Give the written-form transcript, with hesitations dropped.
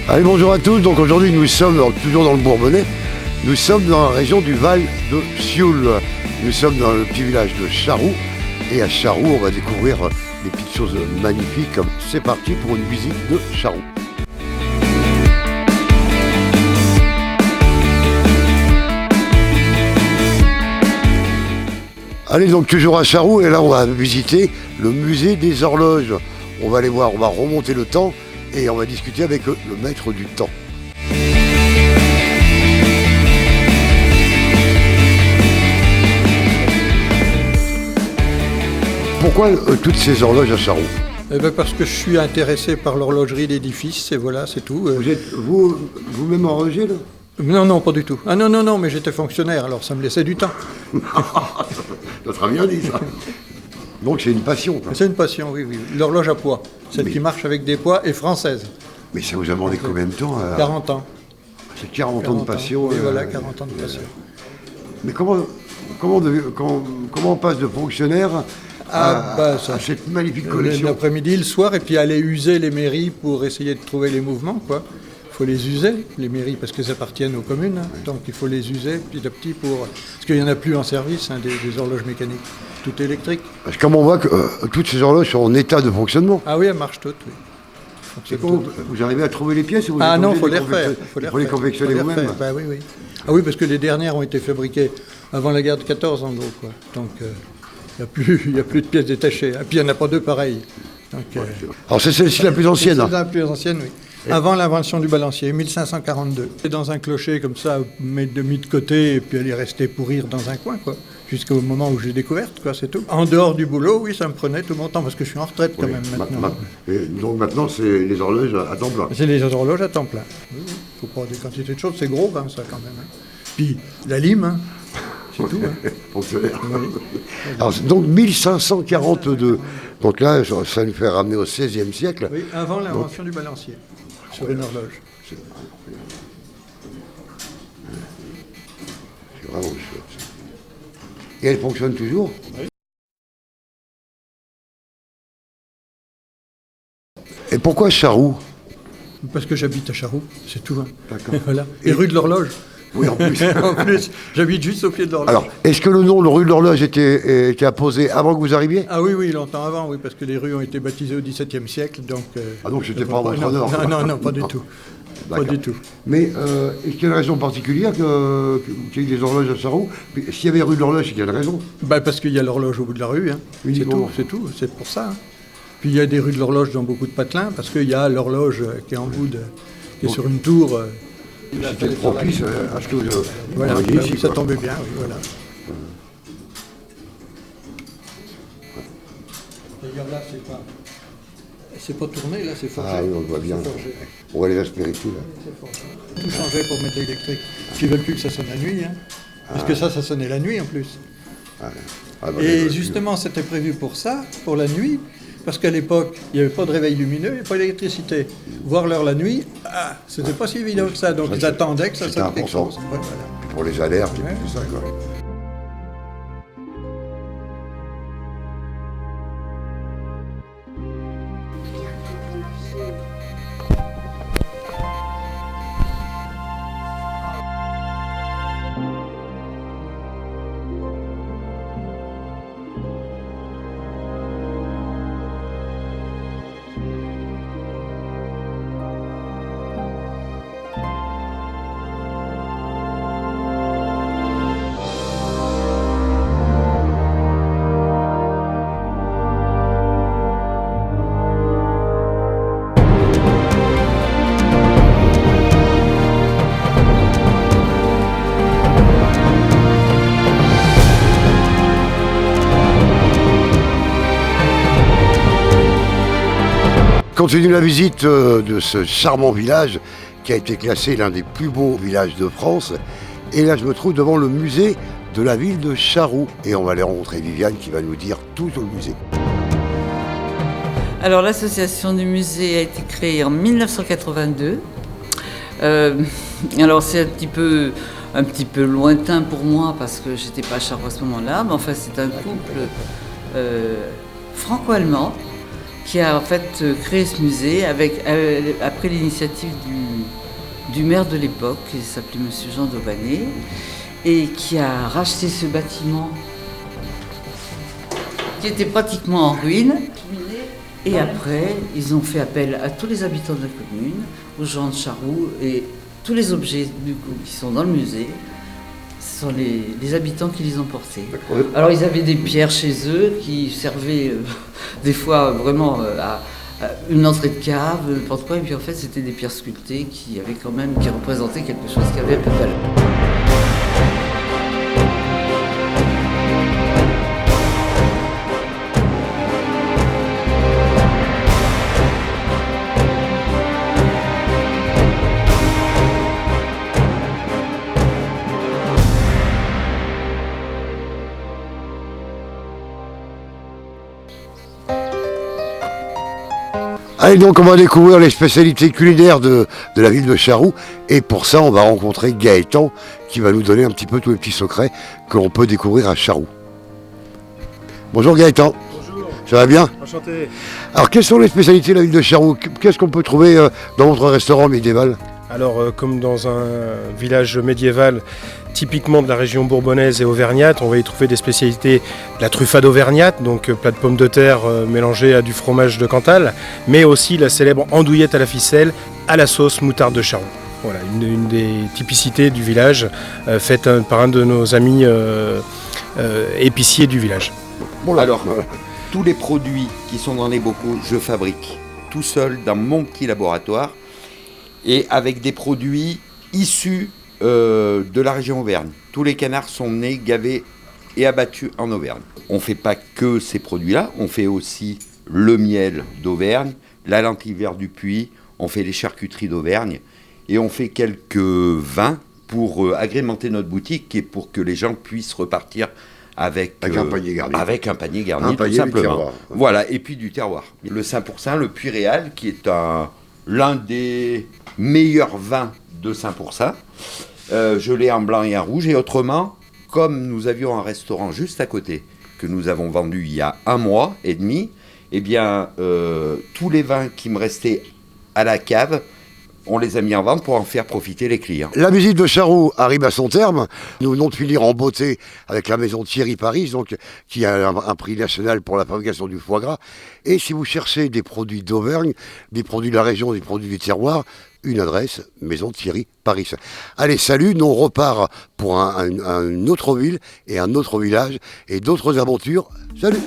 Allez, bonjour à tous. Donc aujourd'hui, nous sommes toujours dans le Bourbonnais. Nous sommes dans la région du Val de Sioule. Nous sommes dans le petit village de Charroux. Et à Charroux, on va découvrir des petites choses magnifiques. C'est parti pour une visite de Charroux. Allez, donc toujours à Charroux. Et là, on va visiter le musée des horloges. On va aller voir, on va remonter le temps. Et on va discuter avec le maître du temps. Pourquoi toutes ces horloges à Charroux? Eh ben parce que je suis intéressé par l'horlogerie d'édifice, et voilà, c'est tout. Vous êtes vous-même horloger là? Non, pas du tout. Ah non, mais j'étais fonctionnaire, alors ça me laissait du temps. Ça sera bien dit ça. Donc c'est une passion. Ça. C'est une passion, oui. L'horloge à poids, celle qui marche avec des poids, est française. Mais ça vous a demandé combien de temps 40 ans. C'est 40 ans de passion. Et voilà, 40 ans de passion. Mais comment on passe de fonctionnaire à cette magnifique collection? L'après-midi, le soir, et puis aller user les mairies pour essayer de trouver les mouvements, quoi. Il faut les user, les mairies, parce qu'elles appartiennent aux communes. Hein. Donc il faut les user petit à petit parce qu'il n'y en a plus en service, hein, des horloges mécaniques. Tout est électrique. Parce que comme on voit que toutes ces horloges sont en état de fonctionnement. Ah oui, elles marchent toutes, oui. C'est comment vous arrivez à trouver les pièces ou vous non, il faut les refaire. Il faut les confectionner vous-même. Bah, oui. Ah oui, parce que les dernières ont été fabriquées avant la guerre de 14, en gros. Quoi. Donc il n'y a plus de pièces détachées. Et puis il n'y en a pas deux pareilles. Donc, alors c'est celle-ci la plus ancienne. C'est la plus ancienne, oui. Avant l'invention du balancier, 1542. C'est dans un clocher comme ça, mis de côté, et puis elle est restée pourrir dans un coin, quoi. Jusqu'au moment où j'ai découverte, quoi, c'est tout. En dehors du boulot, oui, ça me prenait tout mon temps, parce que je suis en retraite quand même maintenant. Et donc maintenant, c'est les horloges à temps plein. C'est les horloges à temps plein. Il faut pas des quantités de choses, c'est gros, hein, ça quand même. Hein. Puis la lime, hein, c'est tout. Hein. Fonctionnaire. Oui. Alors, donc 1542. Donc là, ça nous fait ramener au XVIe siècle. Oui, avant l'invention du balancier, sur une horloge. C'est vraiment chouette. Et elle fonctionne toujours? Oui. Et pourquoi Charroux? Parce que j'habite à Charroux, c'est tout. Hein. D'accord. Voilà. Et rue de l'Horloge. Oui, en plus. En plus, j'habite juste au pied de l'horloge. Alors, est-ce que le nom de rue de l'Horloge était apposé avant que vous arriviez? Ah oui, longtemps avant, oui, parce que les rues ont été baptisées au XVIIe siècle, donc... donc c'était pas votre honneur? Non, pas du tout. Pas du tout. Mais est-ce qu'il y a une raison particulière qu'il y ait des horloges à Charroux? S'il y avait rue de l'Horloge, il y a une raison? Parce qu'il y a l'horloge au bout de la rue, hein. C'est tout, c'est pour ça. Hein. Puis il y a des rues de l'Horloge dans beaucoup de patelins, parce qu'il y a l'horloge qui est en bout qui est sur une tour... C'était propice à ce que vous voilà, ici, ça tombait bien, oui, voilà. Regarde là, c'est pas tourné, là, c'est forgé. Ah oui, on le voit bien. On voit les aspérités, là. C'est forgé. Tout changé pour mettre l'électrique. Ils veulent plus que ça sonne la nuit, hein. Parce que ça sonnait la nuit, en plus. Et justement, c'était prévu pour ça, pour la nuit. Parce qu'à l'époque, il n'y avait pas de réveil lumineux, il n'y avait pas d'électricité. Voir l'heure la nuit, c'était pas si évident que ça. Donc ils attendaient que ça sonne quelque chose. Ouais, voilà. Pour les alertes et tout ça, quoi. Continue la visite de ce charmant village qui a été classé l'un des plus beaux villages de France. Et là, je me trouve devant le musée de la ville de Charroux. Et on va aller rencontrer Viviane qui va nous dire tout sur le musée. Alors, l'association du musée a été créée en 1982. Alors, c'est un petit peu lointain pour moi parce que j'étais pas à Charroux à ce moment-là. Mais enfin, c'est un couple franco-allemand qui a en fait créé ce musée après l'initiative du maire de l'époque, qui s'appelait Monsieur Jean d'Aubanet, et qui a racheté ce bâtiment qui était pratiquement en ruine. Et après, ils ont fait appel à tous les habitants de la commune, aux gens de Charroux, et tous les objets du coup, qui sont dans le musée, ce sont les habitants qui les ont portés. Alors ils avaient des pierres chez eux qui servaient des fois vraiment à une entrée de cave, n'importe quoi, et puis en fait c'était des pierres sculptées qui représentaient quelque chose qui avait un peu de valeur. Allez, donc on va découvrir les spécialités culinaires de la ville de Charroux, et pour ça on va rencontrer Gaëtan qui va nous donner un petit peu tous les petits secrets que l'on peut découvrir à Charroux. Bonjour Gaëtan. Bonjour. Ça va bien? Enchanté. Alors quelles sont les spécialités de la ville de Charroux? Qu'est-ce qu'on peut trouver dans votre restaurant médiéval? Alors comme dans un village médiéval typiquement de la région bourbonnaise et auvergnate, on va y trouver des spécialités de la truffade auvergnate, donc plat de pommes de terre mélangé à du fromage de Cantal, mais aussi la célèbre andouillette à la ficelle à la sauce moutarde de Charroux. Voilà, une des typicités du village faite par un de nos amis épiciers du village. Bon, là, Alors, tous les produits qui sont dans les bocaux, je fabrique tout seul dans mon petit laboratoire et avec des produits issus de la région Auvergne. Tous les canards sont nés, gavés et abattus en Auvergne. On ne fait pas que ces produits-là, on fait aussi le miel d'Auvergne, la lentille verte du Puy, on fait les charcuteries d'Auvergne et on fait quelques vins pour agrémenter notre boutique et pour que les gens puissent repartir avec un panier garni. Avec un panier garni, Un tout panier simplement. du terroir. Voilà, et puis du terroir. Le Saint Pourçain, le Puy Réal, qui est l'un des meilleurs vins de Saint Pourçain. Je l'ai en blanc et en rouge. Et autrement, comme nous avions un restaurant juste à côté, que nous avons vendu il y a 1 mois et demi, eh bien, tous les vins qui me restaient à la cave, on les a mis en vente pour en faire profiter les clients. La visite de Charroux arrive à son terme. Nous venons de finir en beauté avec la maison Thierry Paris, donc, qui a un prix national pour la fabrication du foie gras. Et si vous cherchez des produits d'Auvergne, des produits de la région, des produits du terroir, une adresse, maison Thierry Paris. Allez, salut, nous on repart pour une autre ville et un autre village et d'autres aventures. Salut!